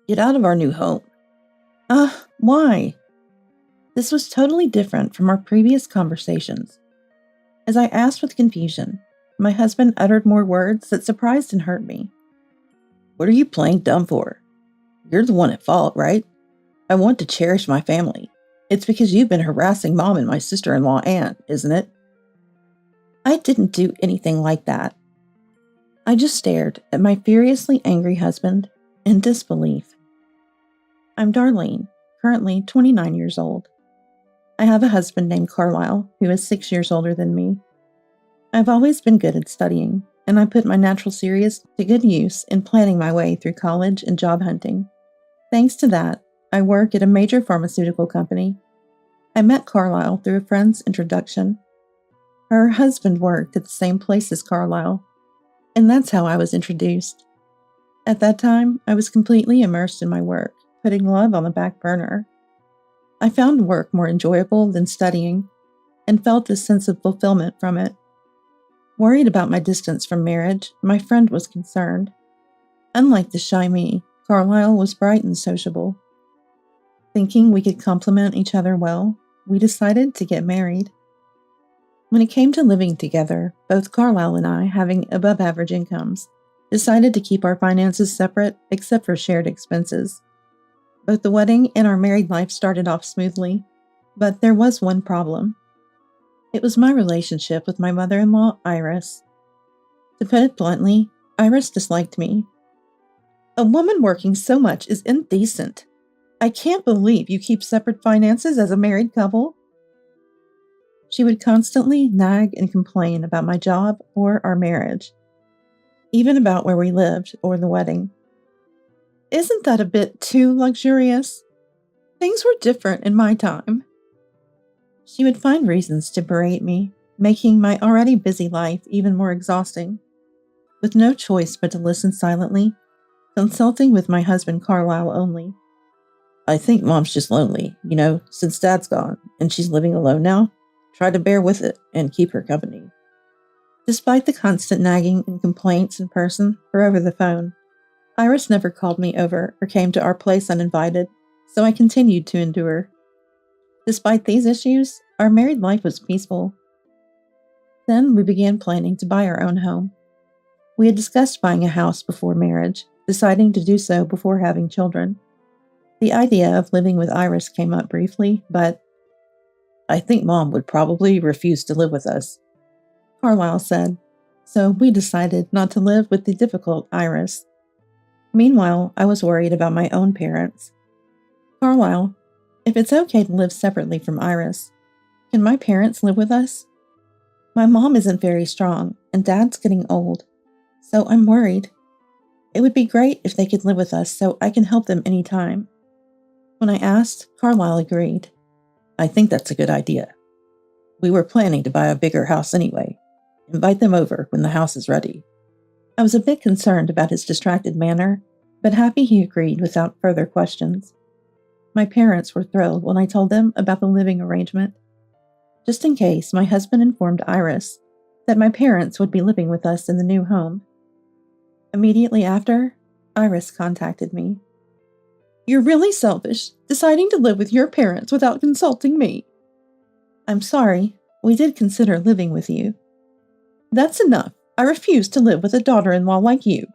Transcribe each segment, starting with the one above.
Get out of our new home. Why? This was totally different from our previous conversations. As I asked with confusion, my husband uttered more words that surprised and hurt me. What are you playing dumb for? You're the one at fault, right? I want to cherish my family. It's because you've been harassing Mom and my sister-in-law, Anne, isn't it? I didn't do anything like that. I just stared at my furiously angry husband in disbelief. I'm Darlene, currently 29 years old. I have a husband named Carlisle, who is 6 years older than me. I've always been good at studying, and I put my natural serious to good use in planning my way through college and job hunting. Thanks to that, I work at a major pharmaceutical company. I met Carlisle through a friend's introduction. Her husband worked at the same place as Carlisle, and that's how I was introduced. At that time, I was completely immersed in my work, putting love on the back burner. I found work more enjoyable than studying, and felt a sense of fulfillment from it. Worried about my distance from marriage, my friend was concerned. Unlike the shy me, Carlisle was bright and sociable. Thinking we could complement each other well, we decided to get married. When it came to living together, both Carlisle and I, having above-average incomes, decided to keep our finances separate except for shared expenses. Both the wedding and our married life started off smoothly, but there was one problem. It was my relationship with my mother-in-law, Iris. To put it bluntly, Iris disliked me. A woman working so much is indecent. I can't believe you keep separate finances as a married couple. She would constantly nag and complain about my job or our marriage, even about where we lived or the wedding. Isn't that a bit too luxurious? Things were different in my time. She would find reasons to berate me, making my already busy life even more exhausting. With no choice but to listen silently, consulting with my husband Carlisle only. I think Mom's just lonely, since Dad's gone, and she's living alone now. Try to bear with it and keep her company. Despite the constant nagging and complaints in person or over the phone, Iris never called me over or came to our place uninvited, so I continued to endure. Despite these issues, our married life was peaceful. Then we began planning to buy our own home. We had discussed buying a house before marriage, deciding to do so before having children. The idea of living with Iris came up briefly, but I think Mom would probably refuse to live with us, Carlisle said, so we decided not to live with the difficult Iris. Meanwhile, I was worried about my own parents. Carlisle, if it's okay to live separately from Iris, can my parents live with us? My mom isn't very strong, and Dad's getting old, so I'm worried. It would be great if they could live with us so I can help them anytime. When I asked, Carlisle agreed. I think that's a good idea. We were planning to buy a bigger house anyway. Invite them over when the house is ready. I was a bit concerned about his distracted manner, but happy he agreed without further questions. My parents were thrilled when I told them about the living arrangement. Just in case, my husband informed Iris that my parents would be living with us in the new home. Immediately after, Iris contacted me. You're really selfish, deciding to live with your parents without consulting me. I'm sorry, we did consider living with you. That's enough. I refuse to live with a daughter-in-law like you.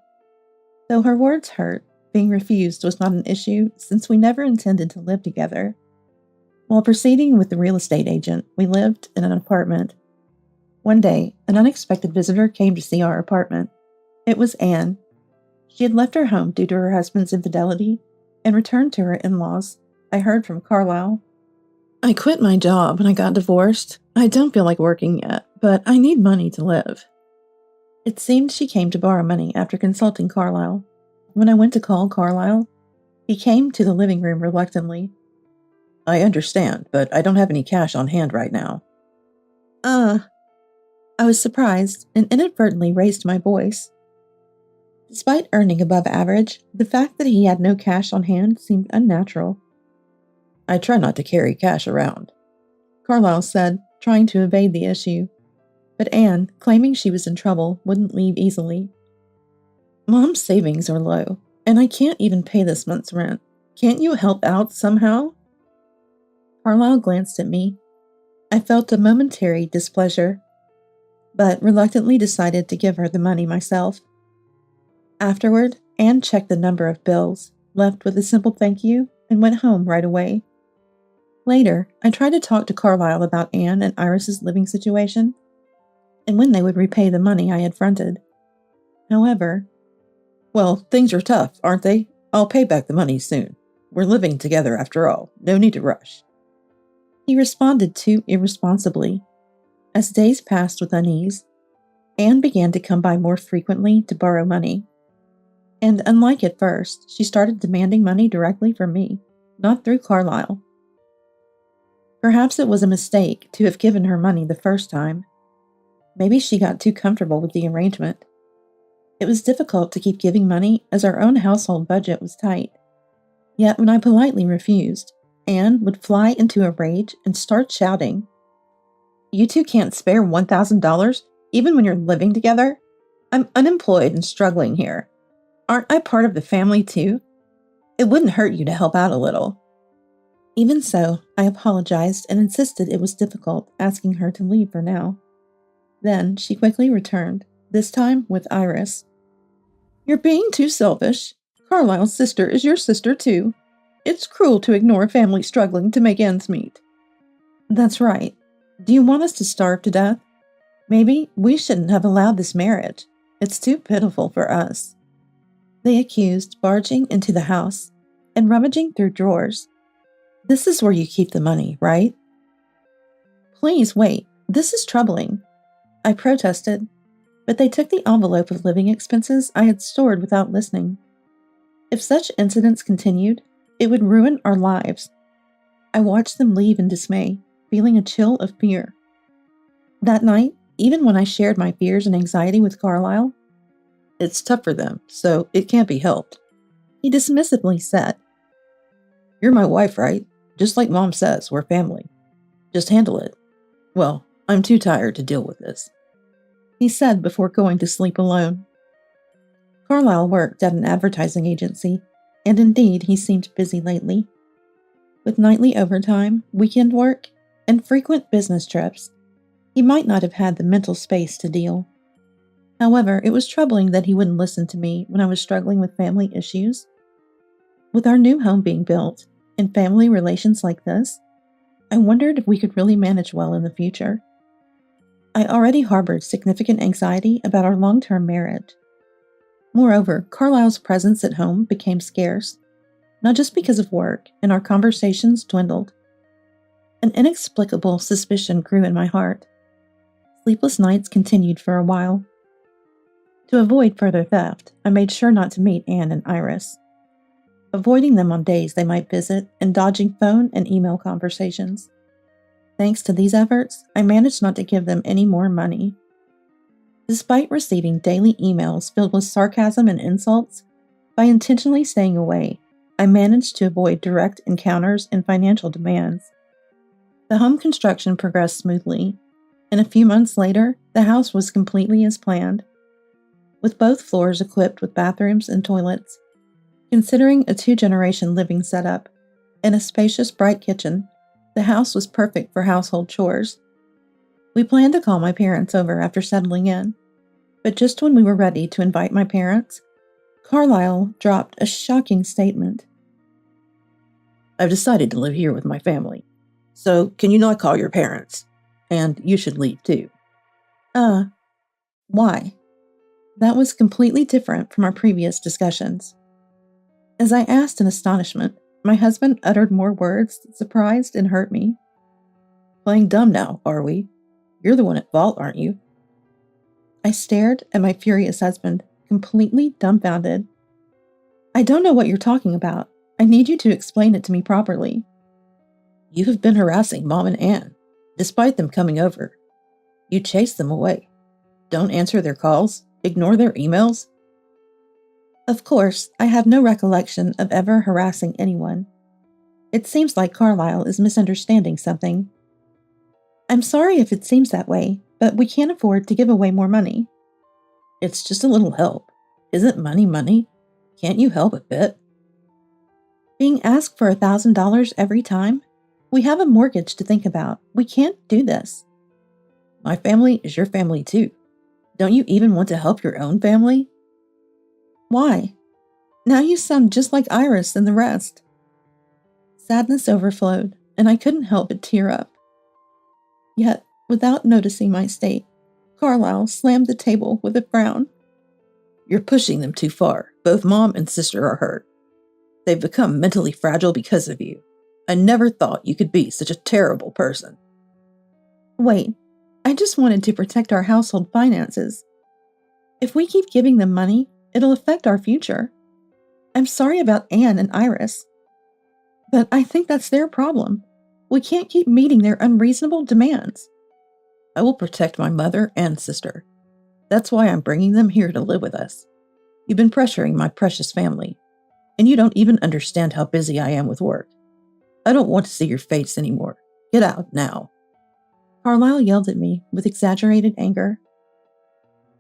Though her words hurt, being refused was not an issue since we never intended to live together. While proceeding with the real estate agent, we lived in an apartment. One day, an unexpected visitor came to see our apartment. It was Anne. She had left her home due to her husband's infidelity and returned to her in-laws. I heard from Carlisle. I quit my job when I got divorced. I don't feel like working yet, but I need money to live. It seemed she came to borrow money after consulting Carlisle. When I went to call Carlisle, he came to the living room reluctantly. I understand, but I don't have any cash on hand right now. I was surprised and inadvertently raised my voice. Despite earning above average, the fact that he had no cash on hand seemed unnatural. I try not to carry cash around, Carlisle said, trying to evade the issue. But Anne, claiming she was in trouble, wouldn't leave easily. Mom's savings are low. And I can't even pay this month's rent. Can't you help out somehow? Carlisle glanced at me. I felt a momentary displeasure, but reluctantly decided to give her the money myself. Afterward, Anne checked the number of bills, left with a simple thank you, and went home right away. Later, I tried to talk to Carlisle about Anne and Iris's living situation, and when they would repay the money I had fronted. However, well, things are tough, aren't they? I'll pay back the money soon. We're living together after all. No need to rush. He responded too irresponsibly. As days passed with unease, Anne began to come by more frequently to borrow money. And unlike at first, she started demanding money directly from me, not through Carlisle. Perhaps it was a mistake to have given her money the first time. Maybe she got too comfortable with the arrangement. It was difficult to keep giving money as our own household budget was tight. Yet when I politely refused, Anne would fly into a rage and start shouting, "You two can't spare $1,000, even when you're living together? I'm unemployed and struggling here. Aren't I part of the family too? It wouldn't hurt you to help out a little." Even so, I apologized and insisted it was difficult asking her to leave for now. Then she quickly returned, this time with Iris. "You're being too selfish. Carlisle's sister is your sister too. It's cruel to ignore a family struggling to make ends meet." "That's right. Do you want us to starve to death? Maybe we shouldn't have allowed this marriage. It's too pitiful for us," they accused, barging into the house and rummaging through drawers. "This is where you keep the money, right?" "Please wait. This is troubling," I protested, but they took the envelope of living expenses I had stored without listening. If such incidents continued, it would ruin our lives. I watched them leave in dismay, feeling a chill of fear. That night, even when I shared my fears and anxiety with Carlisle, "It's tough for them, so it can't be helped," he dismissively said. "You're my wife, right? Just like Mom says, we're family. Just handle it. Well, I'm too tired to deal with this," he said before going to sleep alone. Carlisle worked at an advertising agency, and indeed he seemed busy lately. With nightly overtime, weekend work, and frequent business trips, he might not have had the mental space to deal. However, it was troubling that he wouldn't listen to me when I was struggling with family issues. With our new home being built, and family relations like this, I wondered if we could really manage well in the future. I already harbored significant anxiety about our long-term marriage. Moreover, Carlisle's presence at home became scarce, not just because of work, and our conversations dwindled. An inexplicable suspicion grew in my heart. Sleepless nights continued for a while. To avoid further theft, I made sure not to meet Anne and Iris, avoiding them on days they might visit and dodging phone and email conversations. Thanks to these efforts, I managed not to give them any more money. Despite receiving daily emails filled with sarcasm and insults, by intentionally staying away, I managed to avoid direct encounters and financial demands. The home construction progressed smoothly, and a few months later, the house was completely as planned, with both floors equipped with bathrooms and toilets. Considering a 2-generation living setup and a spacious, bright kitchen, the house was perfect for household chores. We planned to call my parents over after settling in, but just when we were ready to invite my parents, Carlisle dropped a shocking statement. "I've decided to live here with my family, so can you not call your parents? And you should leave too." Why? That was completely different from our previous discussions. As I asked in astonishment, my husband uttered more words that surprised and hurt me. "Playing dumb now, are we? You're the one at fault, aren't you?" I stared at my furious husband, completely dumbfounded. "I don't know what you're talking about. I need you to explain it to me properly." "You have been harassing Mom and Anne, despite them coming over. You chase them away. Don't answer their calls, ignore their emails." Of course, I have no recollection of ever harassing anyone. It seems like Carlisle is misunderstanding something. "I'm sorry if it seems that way, but we can't afford to give away more money." "It's just a little help. Isn't money money? Can't you help a bit? Being asked for $1,000 every time? We have a mortgage to think about. We can't do this. My family is your family too. Don't you even want to help your own family? Why? Now you sound just like Iris and the rest. Sadness overflowed, and I couldn't help but tear up. Yet, without noticing my state, Carlisle slammed the table with a frown. You're pushing them too far. Both mom and sister are hurt. They've become mentally fragile because of you. I never thought you could be such a terrible person. Wait, I just wanted to protect our household finances. If we keep giving them money, it'll affect our future. I'm sorry about Anne and Iris, but I think that's their problem. We can't keep meeting their unreasonable demands. I will protect my mother and sister. That's why I'm bringing them here to live with us. You've been pressuring my precious family, and you don't even understand how busy I am with work. I don't want to see your face anymore. Get out now. Carlisle yelled at me with exaggerated anger.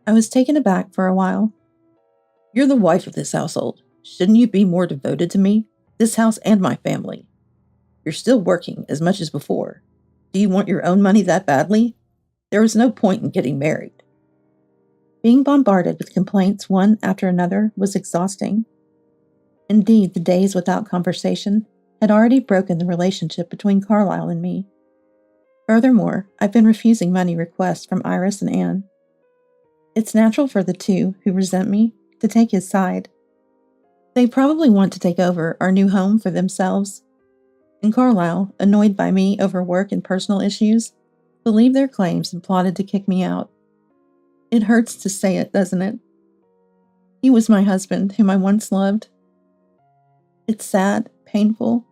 I was taken aback for a while. You're the wife of this household. Shouldn't you be more devoted to me, this house, and my family? You're still working as much as before. Do you want your own money that badly? There is no point in getting married. Being bombarded with complaints one after another was exhausting. Indeed, the days without conversation had already broken the relationship between Carlisle and me. Furthermore, I've been refusing money requests from Iris and Anne. It's natural for the two who resent me to take his side. They probably want to take over our new home for themselves. And Carlisle, annoyed by me over work and personal issues, believed their claims and plotted to kick me out. It hurts to say it, doesn't it? He was my husband, whom I once loved. It's sad, painful,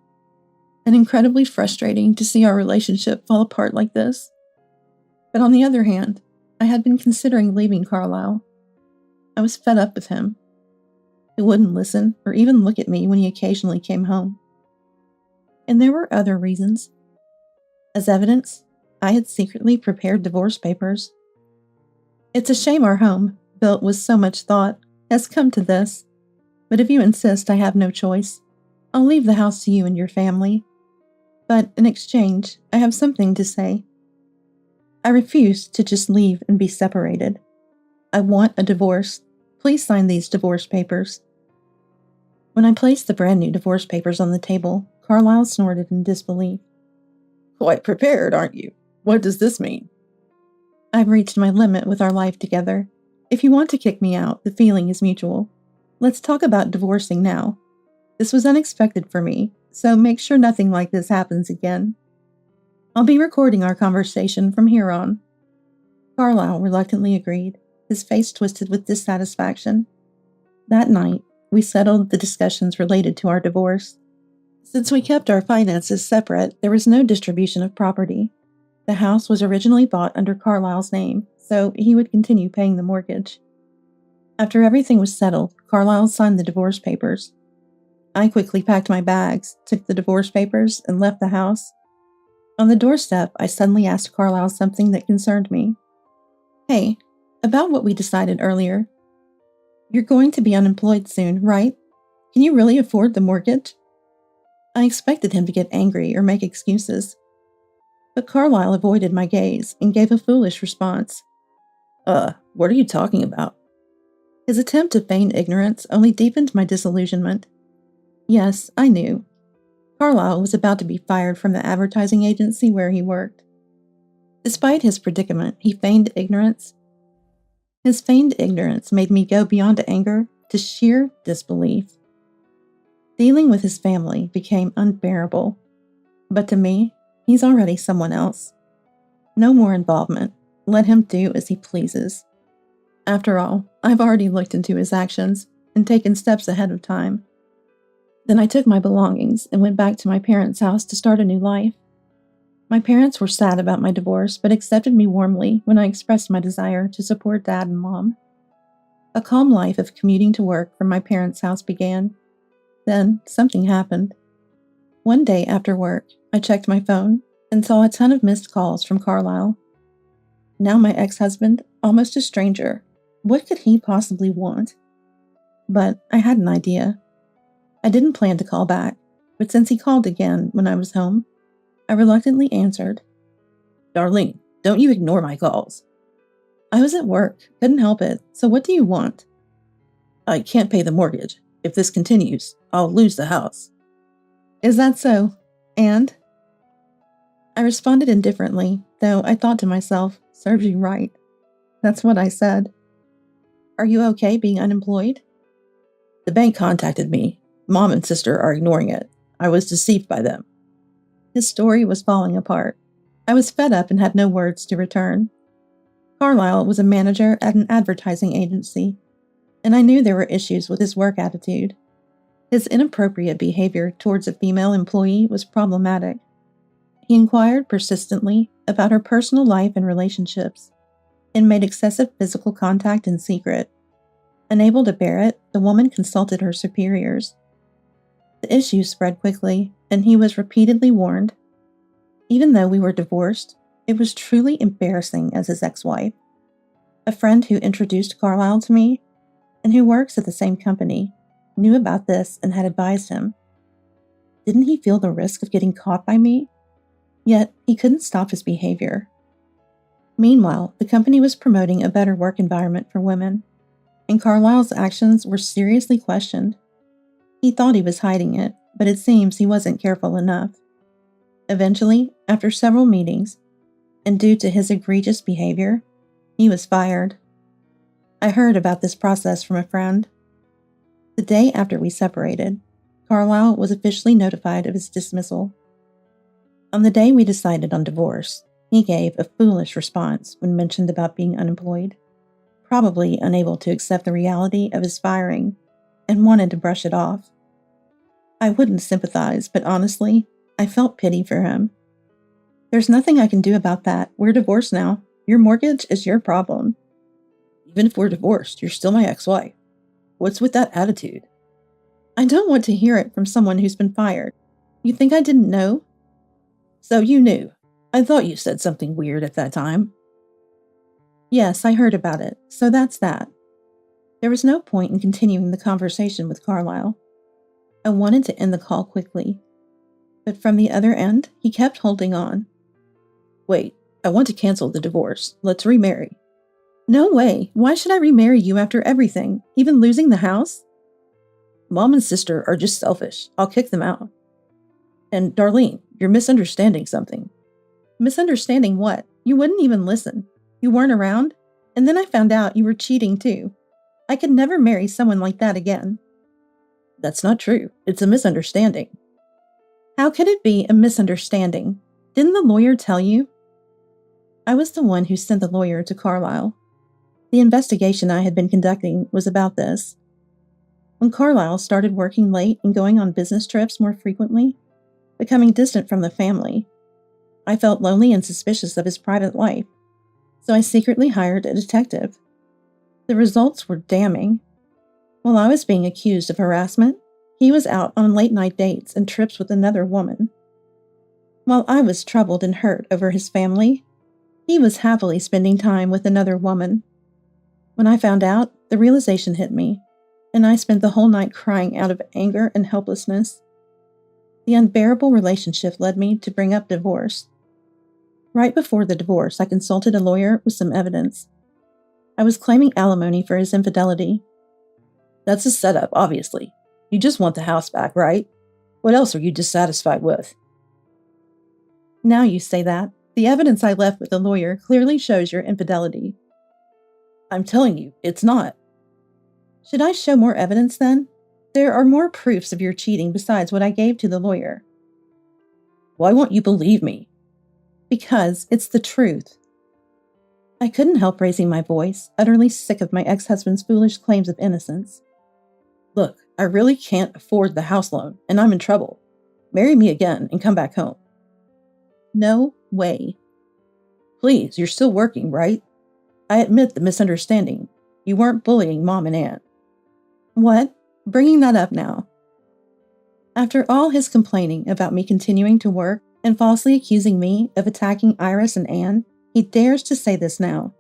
and incredibly frustrating to see our relationship fall apart like this. But on the other hand, I had been considering leaving Carlisle. I was fed up with him. He wouldn't listen or even look at me when he occasionally came home. And there were other reasons. As evidence, I had secretly prepared divorce papers. It's a shame our home, built with so much thought, has come to this. But if you insist I have no choice, I'll leave the house to you and your family. But in exchange, I have something to say. I refuse to just leave and be separated. I want a divorce. Please sign these divorce papers. When I placed the brand new divorce papers on the table, Carlisle snorted in disbelief. Quite prepared, aren't you? What does this mean? I've reached my limit with our life together. If you want to kick me out, the feeling is mutual. Let's talk about divorcing now. This was unexpected for me, so make sure nothing like this happens again. I'll be recording our conversation from here on. Carlisle reluctantly agreed, his face twisted with dissatisfaction. That night, we settled the discussions related to our divorce. Since we kept our finances separate, there was no distribution of property. The house was originally bought under Carlisle's name, so he would continue paying the mortgage. After everything was settled, Carlisle signed the divorce papers. I quickly packed my bags, took the divorce papers, and left the house. On the doorstep, I suddenly asked Carlisle something that concerned me. Hey, about what we decided earlier. You're going to be unemployed soon, right? Can you really afford the mortgage? I expected him to get angry or make excuses. But Carlisle avoided my gaze and gave a foolish response. What are you talking about? His attempt to feign ignorance only deepened my disillusionment. Yes, I knew. Carlisle was about to be fired from the advertising agency where he worked. Despite his predicament, he feigned ignorance. His feigned ignorance made me go beyond anger to sheer disbelief. Dealing with his family became unbearable. But to me, he's already someone else. No more involvement. Let him do as he pleases. After all, I've already looked into his actions and taken steps ahead of time. Then I took my belongings and went back to my parents' house to start a new life. My parents were sad about my divorce, but accepted me warmly when I expressed my desire to support Dad and Mom. A calm life of commuting to work from my parents' house began. Then something happened. One day after work, I checked my phone and saw a ton of missed calls from Carlisle. Now my ex-husband, almost a stranger. What could he possibly want? but I had an idea. I didn't plan to call back, but since he called again when I was home, I reluctantly answered. Darlene, don't you ignore my calls. I was at work, couldn't help it, so what do you want? I can't pay the mortgage. If this continues, I'll lose the house. Is that so? And? I responded indifferently, though I thought to myself, serves you right. That's what I said. Are you okay being unemployed? The bank contacted me. Mom and sister are ignoring it. I was deceived by them. His story was falling apart. I was fed up and had no words to return. Carlisle was a manager at an advertising agency, and I knew there were issues with his work attitude. His inappropriate behavior towards a female employee was problematic. He inquired persistently about her personal life and relationships, and made excessive physical contact in secret. Unable to bear it, the woman consulted her superiors. The issue spread quickly, and he was repeatedly warned. Even though we were divorced, it was truly embarrassing as his ex-wife. A friend who introduced Carlisle to me, and who works at the same company, knew about this and had advised him. Didn't he feel the risk of getting caught by me? Yet, he couldn't stop his behavior. Meanwhile, the company was promoting a better work environment for women, and Carlisle's actions were seriously questioned. He thought he was hiding it, but it seems he wasn't careful enough. Eventually, after several meetings, and due to his egregious behavior, he was fired. I heard about this process from a friend. The day after we separated, Carlisle was officially notified of his dismissal. On the day we decided on divorce, he gave a foolish response when mentioned about being unemployed, probably unable to accept the reality of his firing, and wanted to brush it off. I wouldn't sympathize, but honestly, I felt pity for him. There's nothing I can do about that. We're divorced now. Your mortgage is your problem. Even if we're divorced, you're still my ex-wife. What's with that attitude? I don't want to hear it from someone who's been fired. You think I didn't know? So you knew. I thought you said something weird at that time. Yes, I heard about it, so that's that. There was no point in continuing the conversation with Carlisle. I wanted to end the call quickly, but from the other end, he kept holding on. Wait, I want to cancel the divorce. Let's remarry. No way. Why should I remarry you after everything, even losing the house? Mom and sister are just selfish. I'll kick them out. And Darlene, you're misunderstanding something. Misunderstanding what? You wouldn't even listen. You weren't around, and then I found out you were cheating too. I could never marry someone like that again. That's not true. It's a misunderstanding. How could it be a misunderstanding? Didn't the lawyer tell you? I was the one who sent the lawyer to Carlisle. The investigation I had been conducting was about this. When Carlisle started working late and going on business trips more frequently, becoming distant from the family, I felt lonely and suspicious of his private life, so I secretly hired a detective. The results were damning. While I was being accused of harassment, he was out on late-night dates and trips with another woman. While I was troubled and hurt over his family, he was happily spending time with another woman. When I found out, the realization hit me, and I spent the whole night crying out of anger and helplessness. The unbearable relationship led me to bring up divorce. Right before the divorce, I consulted a lawyer with some evidence. I was claiming alimony for his infidelity. That's a setup, obviously. You just want the house back, right? What else are you dissatisfied with? Now you say that. The evidence I left with the lawyer clearly shows your infidelity. I'm telling you, it's not. Should I show more evidence then? There are more proofs of your cheating besides what I gave to the lawyer. Why won't you believe me? Because it's the truth. I couldn't help raising my voice, utterly sick of my ex-husband's foolish claims of innocence. Look, I really can't afford the house loan, and I'm in trouble. Marry me again and come back home. No way. Please, you're still working, right? I admit the misunderstanding. You weren't bullying Mom and Aunt. What? Bringing that up now. After all his complaining about me continuing to work and falsely accusing me of attacking Iris and Anne, he dares to say this now.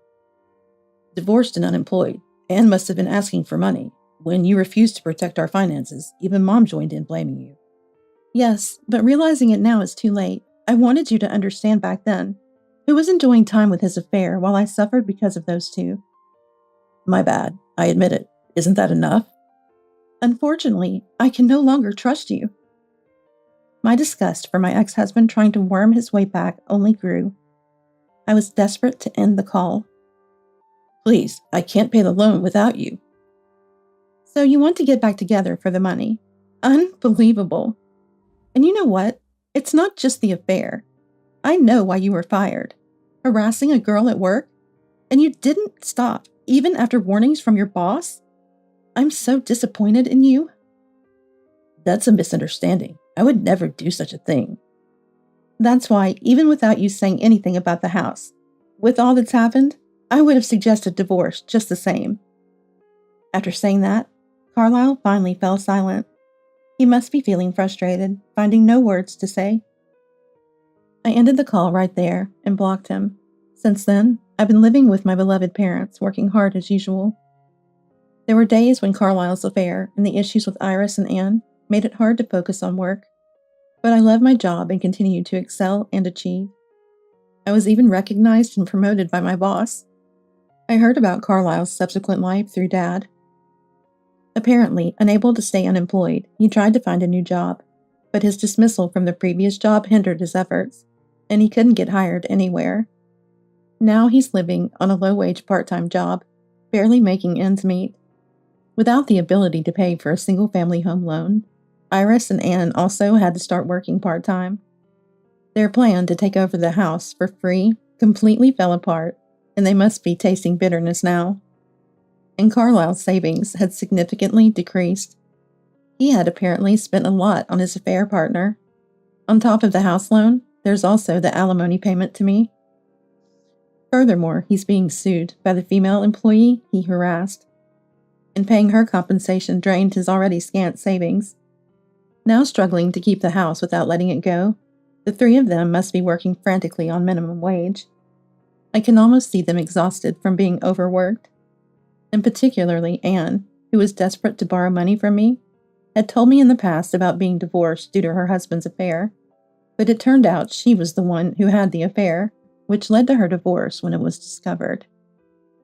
Divorced and unemployed, Anne must have been asking for money. When you refused to protect our finances, even Mom joined in blaming you. Yes, but realizing it now is too late. I wanted you to understand back then. Who was enjoying time with his affair while I suffered because of those two? My bad. I admit it. Isn't that enough? Unfortunately, I can no longer trust you. My disgust for my ex-husband trying to worm his way back only grew. I was desperate to end the call. Please, I can't pay the loan without you. So you want to get back together for the money? Unbelievable. And you know what? It's not just the affair. I know why you were fired. Harassing a girl at work? And you didn't stop, even after warnings from your boss? I'm so disappointed in you. That's a misunderstanding. I would never do such a thing. That's why, even without you saying anything about the house, with all that's happened, I would have suggested divorce just the same. After saying that, Carlisle finally fell silent. He must be feeling frustrated, finding no words to say. I ended the call right there and blocked him. Since then, I've been living with my beloved parents, working hard as usual. There were days when Carlisle's affair and the issues with Iris and Anne made it hard to focus on work, but I love my job and continue to excel and achieve. I was even recognized and promoted by my boss. I heard about Carlisle's subsequent life through Dad. Apparently, unable to stay unemployed, he tried to find a new job, but his dismissal from the previous job hindered his efforts, and he couldn't get hired anywhere. Now he's living on a low-wage part-time job, barely making ends meet. Without the ability to pay for a single-family home loan, Iris and Anne also had to start working part-time. Their plan to take over the house for free completely fell apart, and they must be tasting bitterness now. And Carlisle's savings had significantly decreased. He had apparently spent a lot on his affair partner. On top of the house loan, there's also the alimony payment to me. Furthermore, he's being sued by the female employee he harassed, and paying her compensation drained his already scant savings. Now struggling to keep the house without letting it go, the three of them must be working frantically on minimum wage. I can almost see them exhausted from being overworked. And particularly Anne, who was desperate to borrow money from me, had told me in the past about being divorced due to her husband's affair, but it turned out she was the one who had the affair, which led to her divorce when it was discovered.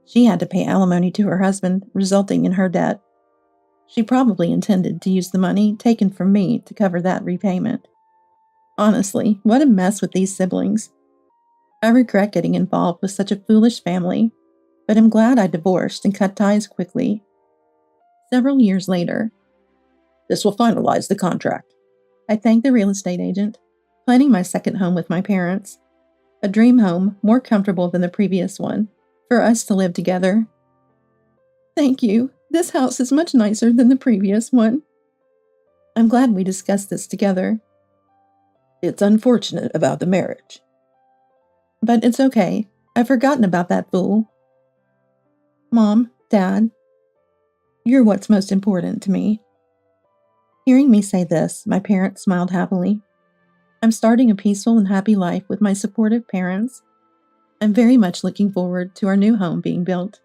She had to pay alimony to her husband, resulting in her debt. She probably intended to use the money taken from me to cover that repayment. Honestly, what a mess with these siblings. I regret getting involved with such a foolish family, but am glad I divorced and cut ties quickly. Several years later, this will finalize the contract. I thanked the real estate agent, planning my second home with my parents. A dream home more comfortable than the previous one, for us to live together. Thank you. This house is much nicer than the previous one. I'm glad we discussed this together. It's unfortunate about the marriage. But it's okay. I've forgotten about that fool. Mom, Dad, you're what's most important to me. Hearing me say this, my parents smiled happily. I'm starting a peaceful and happy life with my supportive parents. I'm very much looking forward to our new home being built.